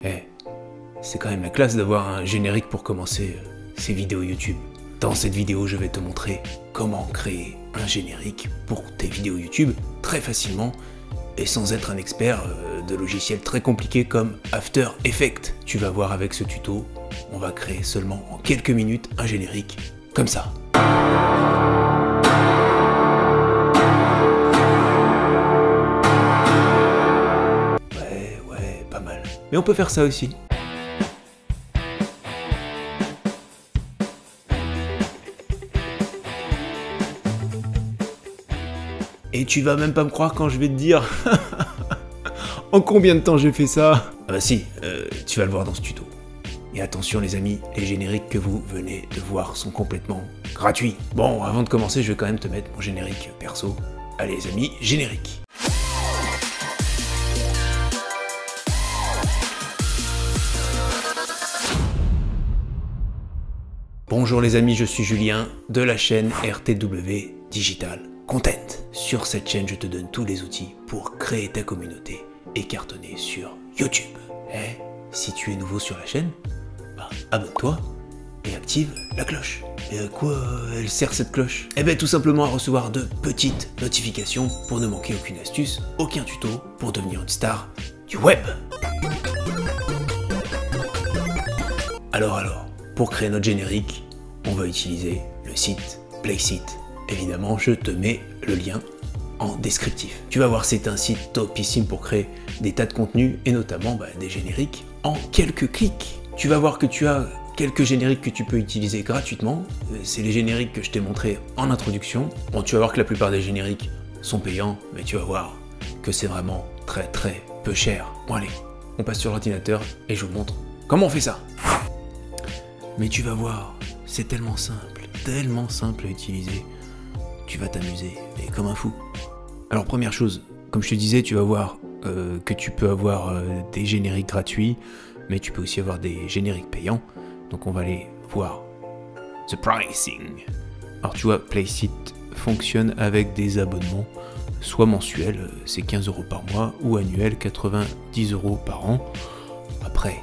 Eh, c'est quand même la classe d'avoir un générique pour commencer ces vidéos YouTube. Dans cette vidéo, je vais te montrer comment créer un générique pour tes vidéos YouTube très facilement et sans être un expert de logiciels très compliqués comme After Effects. Tu vas voir avec ce tuto, on va créer seulement en quelques minutes un générique comme ça. Ouais, pas mal. Mais on peut faire ça aussi. Et tu vas même pas me croire quand je vais te dire en combien de temps j'ai fait ça. Ah bah si, tu vas le voir dans ce tuto. Et attention les amis, les génériques que vous venez de voir sont complètement gratuits. Bon, avant de commencer, je vais quand même te mettre mon générique perso. Allez les amis, générique. Bonjour les amis, je suis Julien de la chaîne RTW Digital Content. Sur cette chaîne, je te donne tous les outils pour créer ta communauté et cartonner sur YouTube. Si tu es nouveau sur la chaîne, abonne-toi et active la cloche. Et à quoi elle sert cette cloche? Eh bien tout simplement à recevoir de petites notifications pour ne manquer aucune astuce, aucun tuto pour devenir une star du web. Alors, pour créer notre générique, on va utiliser le site Playseat. Évidemment, je te mets le lien en descriptif. Tu vas voir, c'est un site topissime pour créer des tas de contenus et notamment des génériques en quelques clics. Tu vas voir que tu as quelques génériques que tu peux utiliser gratuitement. C'est les génériques que je t'ai montré en introduction. Bon, tu vas voir que la plupart des génériques sont payants, mais tu vas voir que c'est vraiment très peu cher. Bon allez, on passe sur l'ordinateur et je vous montre comment on fait ça. Mais tu vas voir, c'est tellement simple à utiliser. Tu vas t'amuser, mais comme un fou. Alors première chose, comme je te disais, tu vas voir que tu peux avoir des génériques gratuits, mais tu peux aussi avoir des génériques payants. Donc on va aller voir the pricing. Alors tu vois, Playseat fonctionne avec des abonnements, soit mensuels, c'est 15 € par mois, ou annuels, 90 € par an. Après,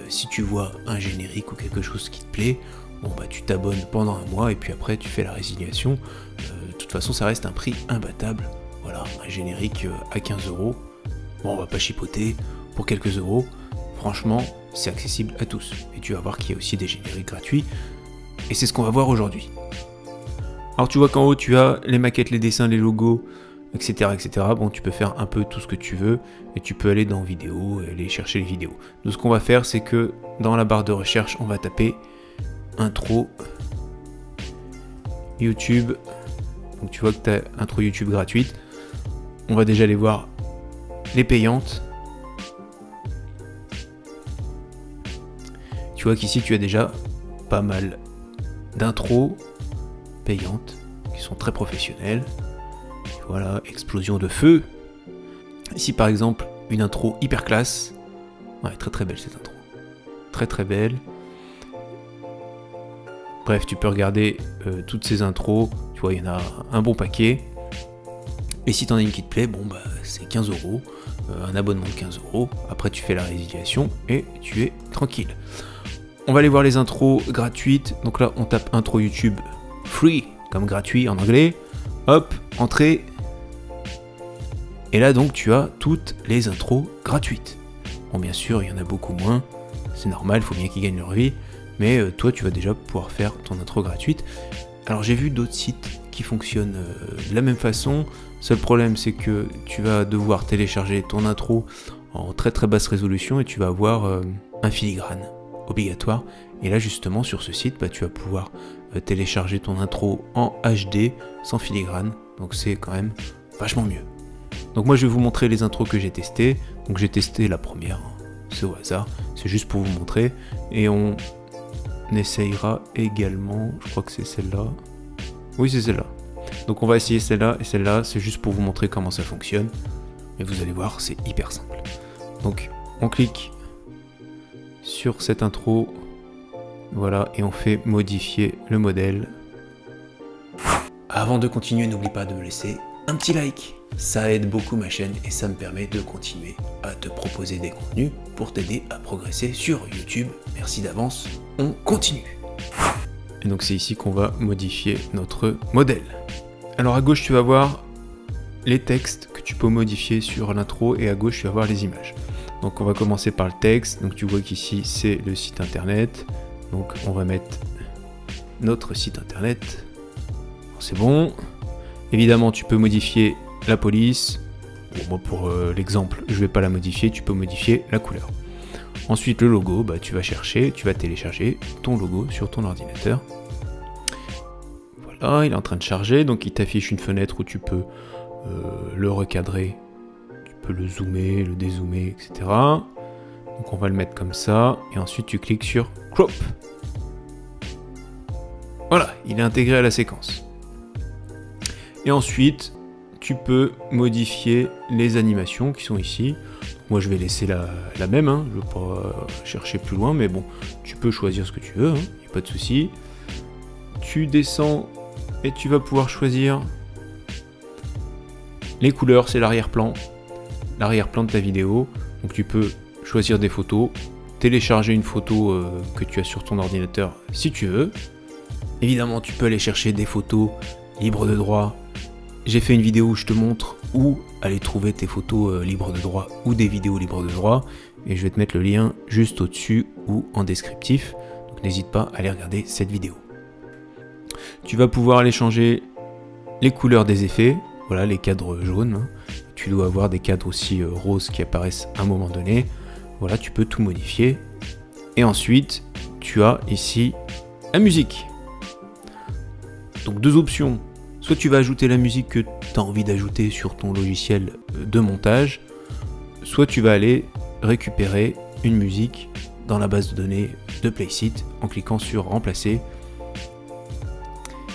si tu vois un générique ou quelque chose qui te plaît, bon tu t'abonnes pendant un mois et puis après tu fais la résiliation. De toute façon ça reste un prix imbattable. Voilà, un générique à 15 €. Bon, on va pas chipoter pour quelques euros. Franchement, c'est accessible à tous. Et tu vas voir qu'il y a aussi des génériques gratuits. Et c'est ce qu'on va voir aujourd'hui. Alors tu vois qu'en haut tu as les maquettes, les dessins, les logos, etc. Bon, tu peux faire un peu tout ce que tu veux. Et tu peux aller dans vidéo et aller chercher les vidéos. Donc ce qu'on va faire, c'est que dans la barre de recherche, on va taper intro YouTube. Donc tu vois que tu as intro YouTube gratuite. On va déjà aller voir les payantes. Tu vois qu'ici tu as déjà pas mal d'intros payantes qui sont très professionnelles. Voilà, explosion de feu. Ici par exemple une intro hyper classe. Ouais, très belle cette intro. Très belle. Bref, tu peux regarder toutes ces intros. Tu vois, il y en a un bon paquet. Et si tu en as une qui te plaît, bon c'est 15 €. Un abonnement de 15 €. Après tu fais la résiliation et tu es tranquille. On va aller voir les intros gratuites. Donc là, on tape intro YouTube free, comme gratuit en anglais. Hop, entrée. Et là, donc, tu as toutes les intros gratuites. Bon, bien sûr, il y en a beaucoup moins. C'est normal, il faut bien qu'ils gagnent leur vie. Mais toi, tu vas déjà pouvoir faire ton intro gratuite. Alors, j'ai vu d'autres sites qui fonctionnent de la même façon. Seul problème, c'est que tu vas devoir télécharger ton intro en très basse résolution et tu vas avoir un filigrane obligatoire. Et là justement sur ce site tu vas pouvoir télécharger ton intro en HD sans filigrane, donc c'est quand même vachement mieux. Donc moi je vais vous montrer les intros que j'ai testées. Donc j'ai testé la première, c'est au hasard, c'est juste pour vous montrer, et on essayera également, je crois que c'est celle-là, oui c'est celle-là. Donc on va essayer celle-là et celle-là, c'est juste pour vous montrer comment ça fonctionne, et vous allez voir c'est hyper simple. Donc on clique sur cette intro, voilà, et on fait modifier le modèle. Avant de continuer, n'oublie pas de me laisser un petit like. Ça aide beaucoup ma chaîne et ça me permet de continuer à te proposer des contenus pour t'aider à progresser sur YouTube. Merci d'avance, on continue. Et donc c'est ici qu'on va modifier notre modèle. Alors à gauche tu vas voir les textes que tu peux modifier sur l'intro et à gauche tu vas voir les images. Donc on va commencer par le texte. Donc tu vois qu'ici c'est le site internet. Donc on va mettre notre site internet. C'est bon. Évidemment tu peux modifier la police. Bon, moi pour l'exemple je vais pas la modifier. Tu peux modifier la couleur. Ensuite le logo, bah, tu vas chercher, tu vas télécharger ton logo sur ton ordinateur. Voilà, il est en train de charger. Donc il t'affiche une fenêtre où tu peux le recadrer. Tu peux le zoomer, le dézoomer, etc. Donc on va le mettre comme ça. Et ensuite tu cliques sur Crop. Voilà, il est intégré à la séquence. Et ensuite, tu peux modifier les animations qui sont ici. Moi, je vais laisser la même, hein. Je ne vais pas chercher plus loin, mais bon, tu peux choisir ce que tu veux, hein. Il n'y a pas de souci. Tu descends et tu vas pouvoir choisir les couleurs, c'est l'arrière-plan de ta vidéo. Donc tu peux choisir des photos, télécharger une photo que tu as sur ton ordinateur si tu veux. Évidemment, tu peux aller chercher des photos libres de droit. J'ai fait une vidéo où je te montre où aller trouver tes photos libres de droit ou des vidéos libres de droit. Et je vais te mettre le lien juste au-dessus ou en descriptif. Donc n'hésite pas à aller regarder cette vidéo. Tu vas pouvoir aller changer les couleurs des effets. Voilà, les cadres jaunes. Hein. Tu dois avoir des cadres aussi roses qui apparaissent à un moment donné. Voilà, tu peux tout modifier. Et ensuite, tu as ici la musique. Donc deux options, soit tu vas ajouter la musique que tu as envie d'ajouter sur ton logiciel de montage, soit tu vas aller récupérer une musique dans la base de données de Playseat en cliquant sur remplacer.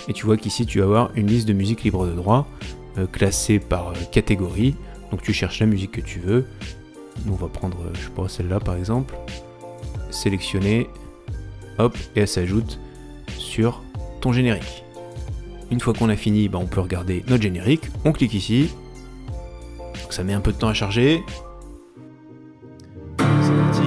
Et tu vois qu'ici tu vas avoir une liste de musique libre de droit classée par catégorie. Donc tu cherches la musique que tu veux. Nous on va prendre, je sais pas, celle-là par exemple. Sélectionner, hop, et elle s'ajoute sur ton générique. Une fois qu'on a fini, bah, on peut regarder notre générique. On clique ici. Donc, ça met un peu de temps à charger. C'est parti.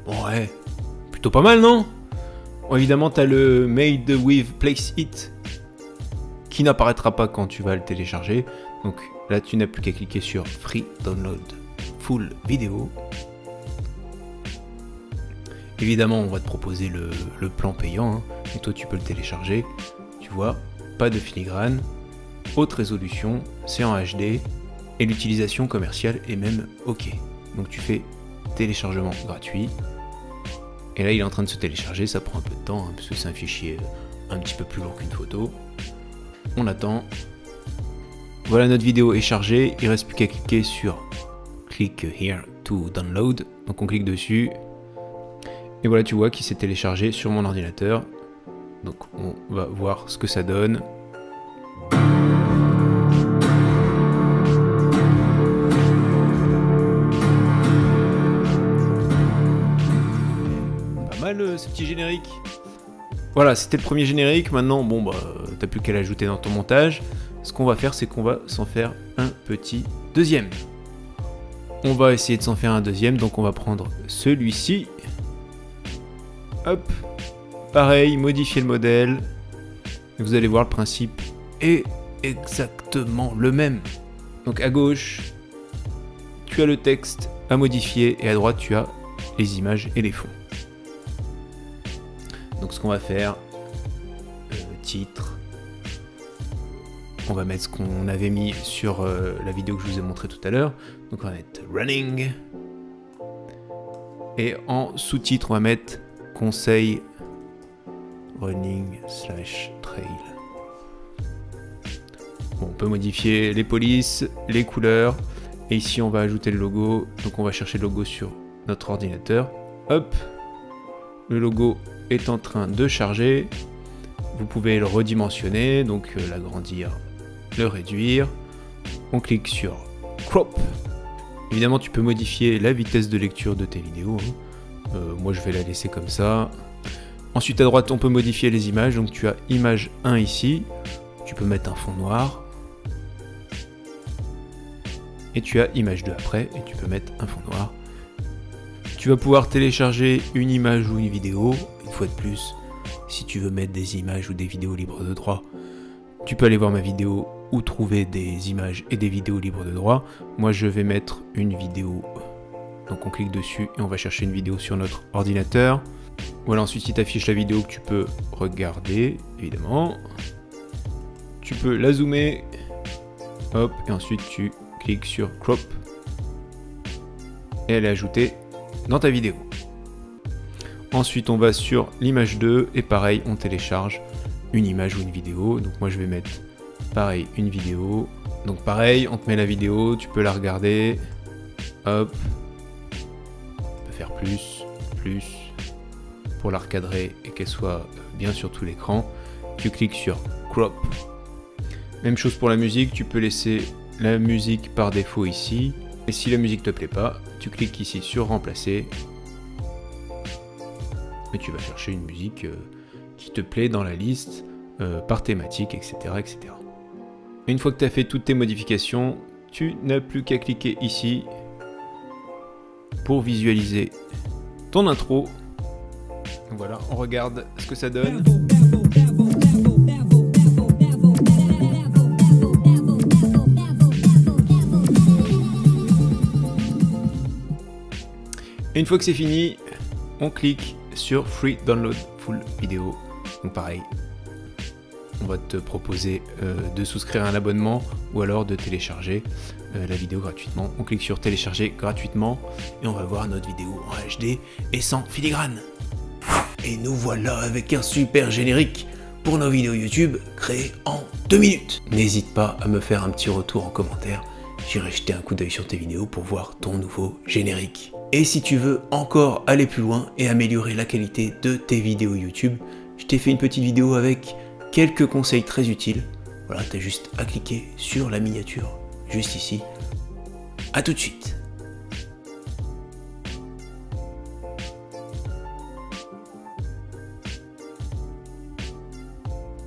Bon ouais, plutôt pas mal non? Bon, évidemment, tu as le Made with Playseat qui n'apparaîtra pas quand tu vas le télécharger. Donc là, tu n'as plus qu'à cliquer sur Free Download Full Vidéo. Évidemment, on va te proposer le plan payant, hein, et toi tu peux le télécharger. Tu vois, pas de filigrane, haute résolution, c'est en HD, et l'utilisation commerciale est même OK. Donc tu fais téléchargement gratuit, et là il est en train de se télécharger, ça prend un peu de temps, hein, parce que c'est un fichier un petit peu plus lourd qu'une photo. On attend. Voilà, notre vidéo est chargée, il ne reste plus qu'à cliquer sur Click here to download, donc on clique dessus. Et voilà, tu vois qu'il s'est téléchargé sur mon ordinateur. Donc on va voir ce que ça donne. Pas mal ce petit générique. Voilà, c'était le premier générique. Maintenant, bon bah, t'as plus qu'à l'ajouter dans ton montage. Ce qu'on va faire, c'est qu'on va s'en faire un petit deuxième. On va essayer de s'en faire un deuxième, donc on va prendre celui-ci. Hop, pareil, modifier le modèle. Vous allez voir, le principe est exactement le même. Donc à gauche, tu as le texte à modifier et à droite, tu as les images et les fonds. Donc ce qu'on va faire, titre, on va mettre ce qu'on avait mis sur la vidéo que je vous ai montré tout à l'heure. Donc on va mettre running. Et en sous-titre, on va mettre conseil running/trail. Bon, on peut modifier les polices, les couleurs. Et ici, on va ajouter le logo. Donc on va chercher le logo sur notre ordinateur. Hop, le logo est en train de charger. Vous pouvez le redimensionner, donc l'agrandir, le réduire. On clique sur Crop. Évidemment, tu peux modifier la vitesse de lecture de tes vidéos. Hein. Moi je vais la laisser comme ça. Ensuite à droite on peut modifier les images, donc tu as image 1 ici, tu peux mettre un fond noir. Et tu as image 2 après, et tu peux mettre un fond noir. Tu vas pouvoir télécharger une image ou une vidéo, une fois de plus, si tu veux mettre des images ou des vidéos libres de droit, tu peux aller voir ma vidéo ou trouver des images et des vidéos libres de droit. Moi je vais mettre une vidéo, donc on clique dessus et on va chercher une vidéo sur notre ordinateur. Voilà, ensuite il t'affiche la vidéo que tu peux regarder, évidemment. Tu peux la zoomer, hop, et ensuite tu cliques sur crop, et elle est ajoutée dans ta vidéo. Ensuite on va sur l'image 2, et pareil, on télécharge une image ou une vidéo. Donc moi je vais mettre, pareil, une vidéo. Donc pareil, on te met la vidéo, tu peux la regarder, hop, on peut faire plus, pour la recadrer et qu'elle soit bien sur tout l'écran. Tu cliques sur crop. Même chose pour la musique, tu peux laisser la musique par défaut ici. Et si la musique te plaît pas, tu cliques ici sur remplacer. Et tu vas chercher une musique qui te plaît dans la liste, par thématique, etc., etc. Et une fois que tu as fait toutes tes modifications, tu n'as plus qu'à cliquer ici pour visualiser ton intro. Voilà, on regarde ce que ça donne. Et une fois que c'est fini, on clique sur Free Download Full Video. Donc pareil, on va te proposer de souscrire à un abonnement ou alors de télécharger la vidéo gratuitement. On clique sur télécharger gratuitement et on va voir notre vidéo en HD et sans filigrane. Et nous voilà avec un super générique pour nos vidéos YouTube créées en 2 minutes. N'hésite pas à me faire un petit retour en commentaire. J'irai jeter un coup d'œil sur tes vidéos pour voir ton nouveau générique. Et si tu veux encore aller plus loin et améliorer la qualité de tes vidéos YouTube, je t'ai fait une petite vidéo avec quelques conseils très utiles. Voilà, tu as juste à cliquer sur la miniature juste ici. A tout de suite.